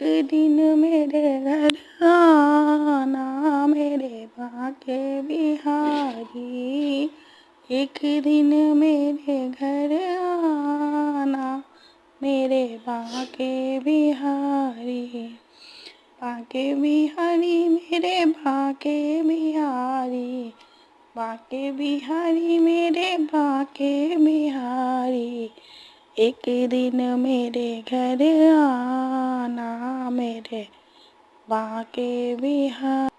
एक दिन मेरे घर आना मेरे बाके बिहारी। एक दिन मेरे घर आना मेरे बाके बिहारी। बाके बिहारी मेरे बाके बिहारी। बाके बिहारी मेरे बाके बिहारी। एक दिन मेरे घर आना मेरे बाके बिहारी।